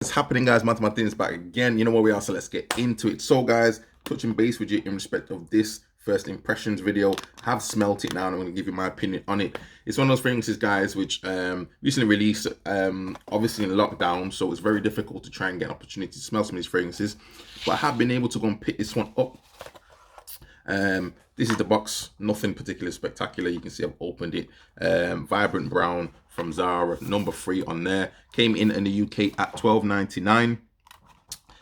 What's happening, guys? Martinez back again. You know where we are, so let's get into it. So guys, touching base with you in respect of this first impressions video. I have smelt it now and I'm going to give you my opinion on it. It's one of those fragrances, guys, which recently released, obviously in lockdown, so it's very difficult to try and get an opportunity to smell some of these fragrances, but I have been able to go and pick this one up. This is the box, nothing particularly spectacular. You can see I've opened it. Vibrant brown from ZARA, number 3 on there. Came in the UK at $12.99.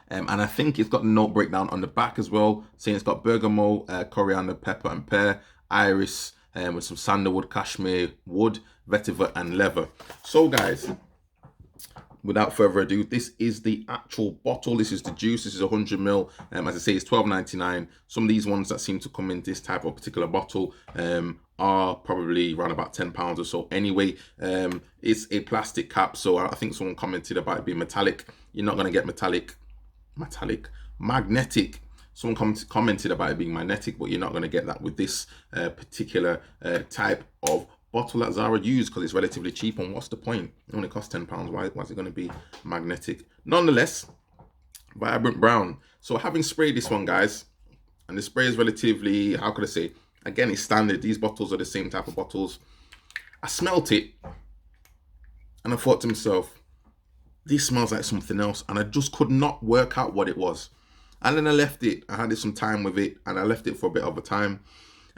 And I think it's got a note breakdown on the back as well, saying it's got bergamot, coriander, pepper and pear, iris, with some sandalwood, cashmere, wood, vetiver and leather. So guys, without further ado, this is the actual bottle. This is the juice. This is 100 ml. As I say, it's $12.99. Some of these ones that seem to come in this type of particular bottle are probably around about £10 or so anyway. It's a plastic cap, so I think someone commented about it being metallic. You're not going to get magnetic. Someone commented about it being magnetic, but you're not going to get that with this particular type of bottle that ZARA used, because it's relatively cheap. And what's the point? It only costs £10. Why is it going to be magnetic? Nonetheless, vibrant brown. So having sprayed this one, guys, and the spray is relatively, how could I say, again, it's standard. These bottles are the same type of bottles. I smelt it and I thought to myself, this smells like something else, and I just could not work out what it was. And then I left it. I had some time with it and I left it for a bit of a time.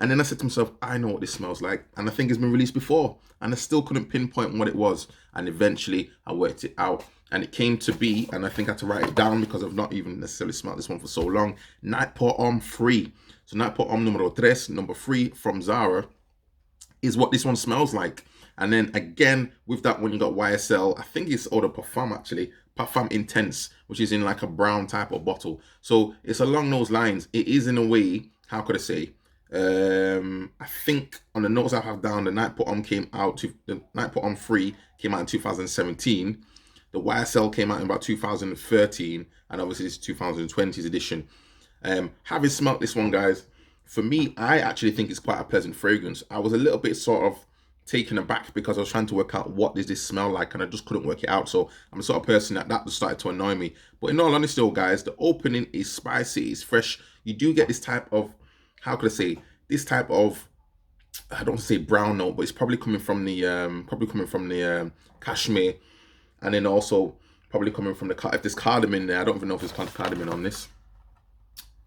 And then I said to myself, I know what this smells like. And I think it's been released before. And I still couldn't pinpoint what it was. And eventually I worked it out. And it came to be, and I think I had to write it down because I've not even necessarily smelled this one for so long, Night Pour Homme 3. So Night Pour Homme numero 3, number 3 from ZARA, is what this one smells like. And then again, with that one, you got YSL. I think it's Eau de Parfum, actually. Parfum Intense, which is in like a brown type of bottle. So it's along those lines. It is in a way, how could I say, I think on the notes I have down, the Night Pour Homme the Night Pour Homme 3 came out in 2017. The YSL came out in about 2013, and obviously this is 2020's edition. Having smelt this one, guys, for me, I actually think it's quite a pleasant fragrance. I was a little bit sort of taken aback because I was trying to work out what does this smell like, and I just couldn't work it out. So I'm the sort of person that just started to annoy me. But in all honesty, guys, the opening is spicy, it's fresh. You do get this type of, how could I say, this type of, I don't want to say brown note, but it's probably coming from the cashmere, and then also probably coming from if there's cardamom there. I don't even know if there's cardamom on this.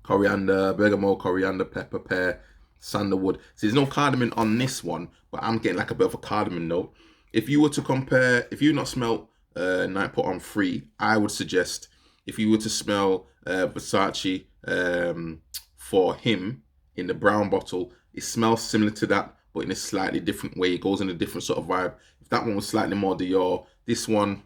Coriander, bergamot, coriander, pepper, pear, sandalwood. So there's no cardamom on this one, but I'm getting like a bit of a cardamom note. If you were to compare, if you've not smelled Night Pour Homme 3, I would suggest if you were to smell Versace for him in the brown bottle, it smells similar to that, but in a slightly different way. It goes in a different sort of vibe. If that one was slightly more Dior, this one,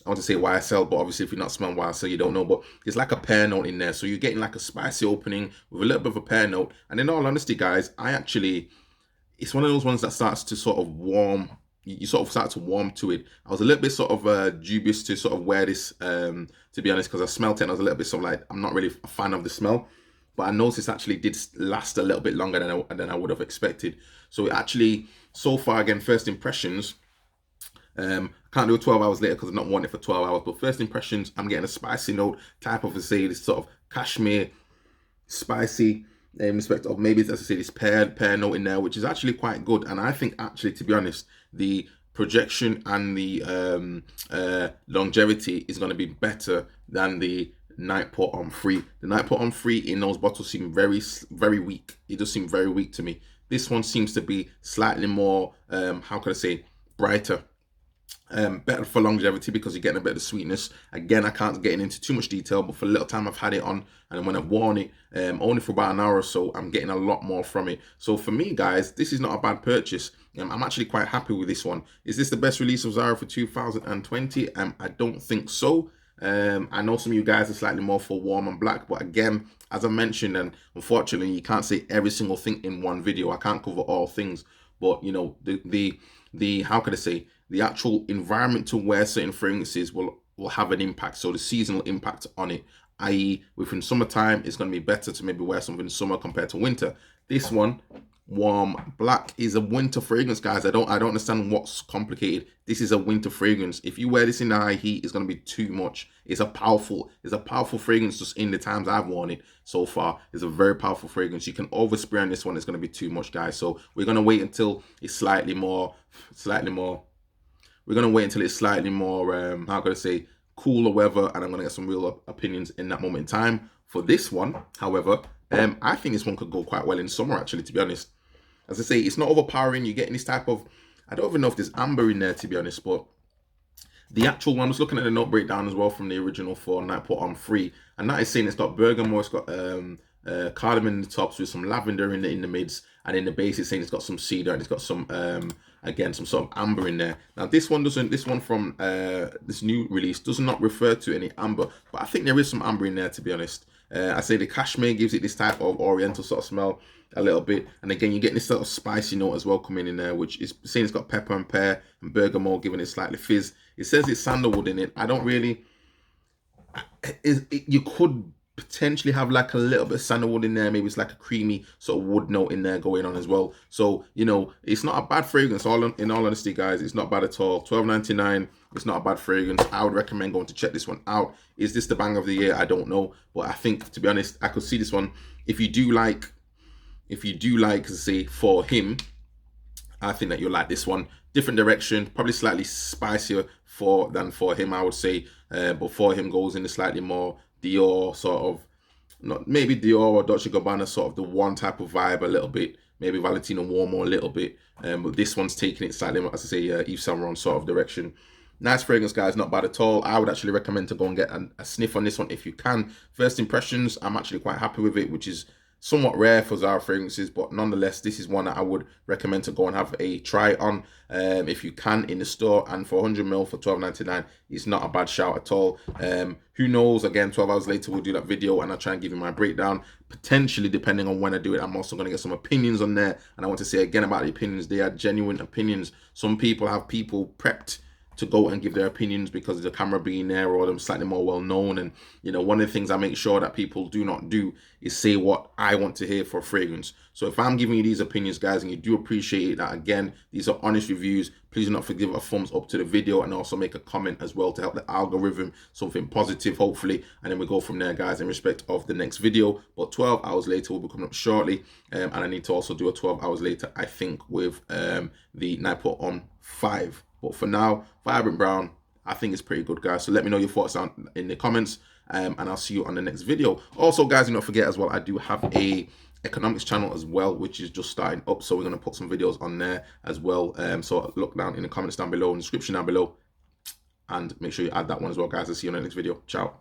I want to say YSL, but obviously if you're not smelling YSL, you don't know. But there's like a pear note in there. So you're getting like a spicy opening with a little bit of a pear note. And in all honesty, guys, it's one of those ones that starts to sort of warm. You sort of start to warm to it. I was a little bit sort of dubious to sort of wear this, to be honest, because I smelled it and I was a little bit sort of like, I'm not really a fan of the smell. But I noticed this actually did last a little bit longer than I would have expected. So it actually, so far, again, first impressions, I can't do it 12 hours later because I've not worn it for 12 hours. But first impressions, I'm getting a spicy note, type of, say, this sort of cashmere, spicy, in respect of maybe, as I say, this pear note in there, which is actually quite good. And I think actually, to be honest, the projection and the longevity is going to be better than the Night Pour Homme 3. The Night Pour Homme 3 in those bottles seem very, very weak. It does seem very weak to me. This one seems to be slightly more, how could I say, brighter. Better for longevity because you're getting a bit of sweetness. Again, I can't get into too much detail, but for a little time I've had it on, and when I've worn it, only for about an hour or so, I'm getting a lot more from it. So for me, guys, this is not a bad purchase. I'm actually quite happy with this one. Is this the best release of ZARA for 2020? I don't think so. I know some of you guys are slightly more for warm and black, but again, as I mentioned, and unfortunately, you can't say every single thing in one video. I can't cover all things, but you know, the how could I say, the actual environment to wear certain fragrances will will have an impact. So the seasonal impact on it, i.e. within summertime, it's going to be better to maybe wear something in summer compared to winter. This one, warm black, is a winter fragrance, guys. I don't understand what's complicated. This is a winter fragrance. If you wear this in the high heat, it's going to be too much. It's a powerful fragrance. Just in the times I've worn it so far, it's a very powerful fragrance. You can overspray on this one, it's going to be too much, guys. So we're going to wait until it's slightly more we're going to wait until it's slightly more how can I say, cooler weather, and I'm going to get some real opinions in that moment in time. For this one, however, I think this one could go quite well in summer, actually, to be honest. As I say, it's not overpowering. You're getting this type of, I don't even know if there's amber in there, to be honest, but the actual one, I was looking at the note breakdown as well from the original for Night Put On 3, and that is saying it's got bergamot, it's got cardamom in the tops with some lavender in the mids, and in the base it's saying it's got some cedar and it's got some again some sort of amber in there. Now this one from this new release does not refer to any amber, but I think there is some amber in there, to be honest. I say the cashmere gives it this type of oriental sort of smell a little bit, and again you're getting this sort of spicy note as well coming in there, which is saying it's got pepper and pear and bergamot, giving it slightly fizz. It says it's sandalwood in it. I don't really, you could potentially have like a little bit of sandalwood in there. Maybe it's like a creamy sort of wood note in there going on as well. So, you know, it's not a bad fragrance. In all honesty, guys, it's not bad at all. $12.99. It's not a bad fragrance. I would recommend going to check this one out. Is this the bang of the year? I don't know, but I think, to be honest, I could see this one. If you do like, say, For Him, I think that you'll like this one. Different direction, probably slightly spicier than For Him, I would say. But For Him goes in a slightly more Dior sort of, not maybe Dior or Dolce & Gabbana sort of the one type of vibe a little bit. Maybe Valentino Uomo a little bit. But this one's taking it slightly, as I say, Yves Saint Laurent sort of direction. Nice fragrance, guys, not bad at all. I would actually recommend to go and get a sniff on this one if you can. First impressions, I'm actually quite happy with it, which is somewhat rare for ZARA fragrances, but nonetheless, this is one that I would recommend to go and have a try on if you can in the store. And for 100ml for $12.99, it's not a bad shout at all. Who knows? Again, 12 hours later, we'll do that video and I'll try and give you my breakdown. Potentially, depending on when I do it, I'm also going to get some opinions on there. And I want to say again about the opinions, they are genuine opinions. Some people have people prepped to go and give their opinions because of the camera being there or them slightly more well known. And you know, one of the things I make sure that people do not do is say what I want to hear for a fragrance. So if I'm giving you these opinions, guys, and you do appreciate that, again, these are honest reviews, please do not forget a thumbs up to the video and also make a comment as well to help the algorithm, something positive hopefully, and then we go from there, guys, in respect of the next video. But 12 hours later will be coming up shortly, and I need to also do a 12 hours later, I think, with the Night Put On 5. But for now, Vibrant Brown, I think it's pretty good, guys. So let me know your thoughts down in the comments, and I'll see you on the next video. Also, guys, do not forget as well, I do have a economics channel as well, which is just starting up. So we're going to put some videos on there as well. So look down in the comments down below, in the description down below, and make sure you add that one as well, guys. I'll see you on the next video. Ciao.